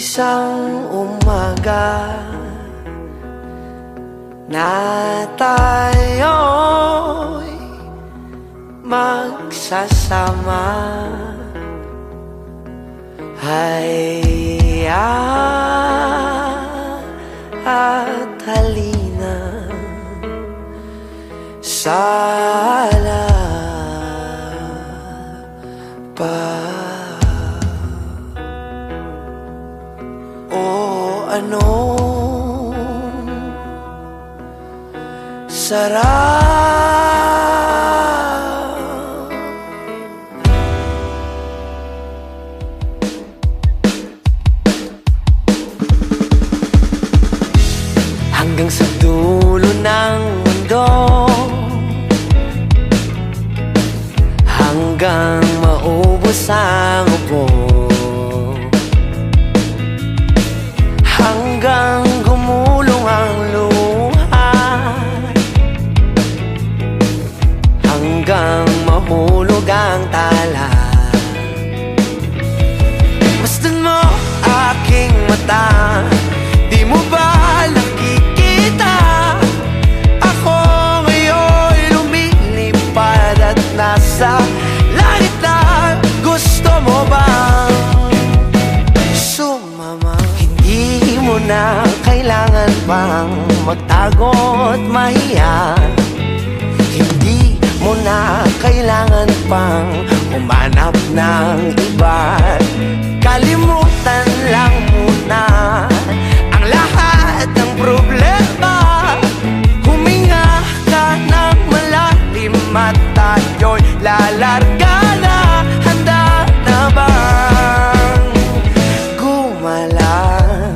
Isang umaga na tayo'y magsasama, hayya at halina sa o anong sarap. Hanggang sa dulo ng mundo, hanggang maubos ang upo, hanggang gumulong ang luha, hanggang mahulog ang tala. Masdan mo aking mata, di mo ba nakikita? Ako ngayon'y lumilipad at nasa langit na. Gusto mo bang sumama? Hindi mo na kailangan pang magtago't mahiya. Hindi mo na kailangan pang humanap ng iba. Kalimutan lang muna ang lahat ng problema. Huminga ka ng malalim at tayo'y lalarga na. Handa na bang gumalang?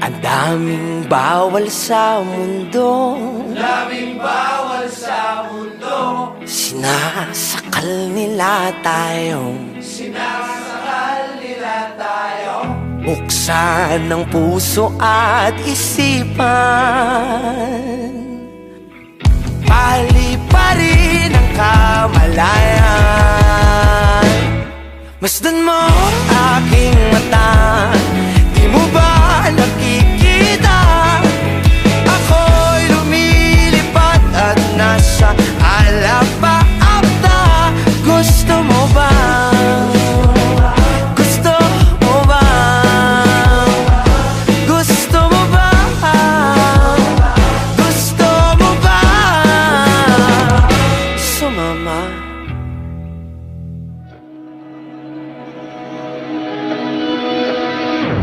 Ang daming bawal sa mundo, Daming bawal sa mundo, sinasakal nila tayong sinasakal nila tayo. buksan ng puso at isipan. Pali-pali ng kamalayan. Masdan mo aking mata, di mo ba nakikita? Ako'y lumilipad at nasa alapaapta. Gusto mo ba? Gusto mo ba? Gusto mo ba? Gusto mo ba sumama?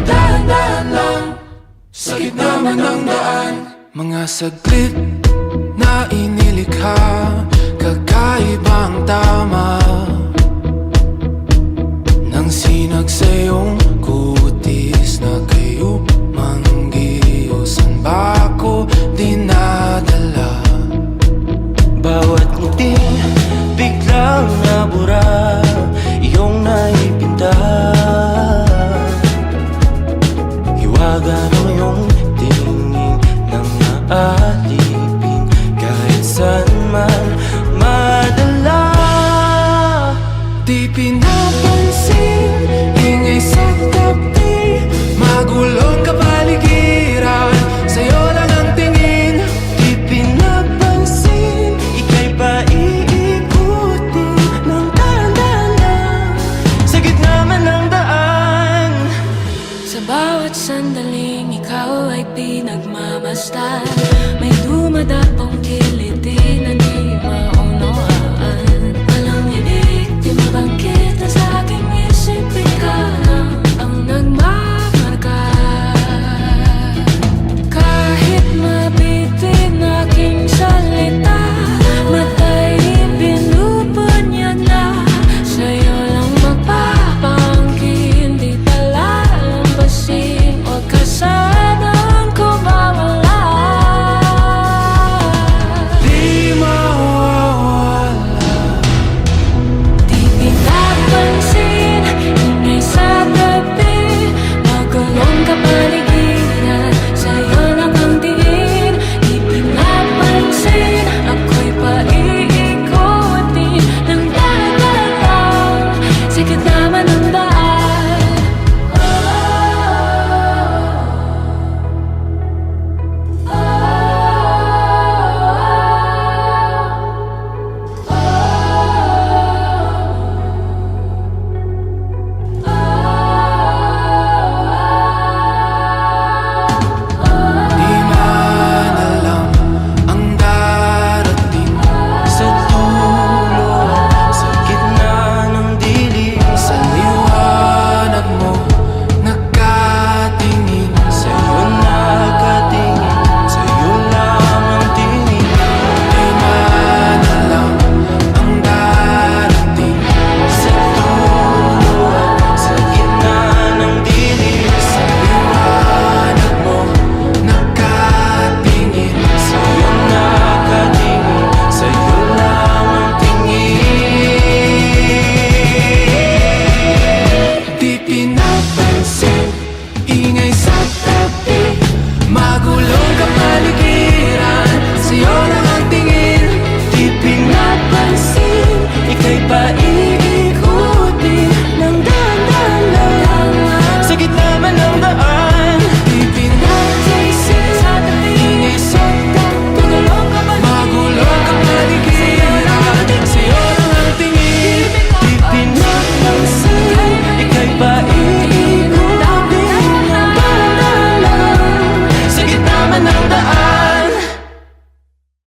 Dahan-dahan lang, sa gitna man ng daan, mga saglit na inilikha.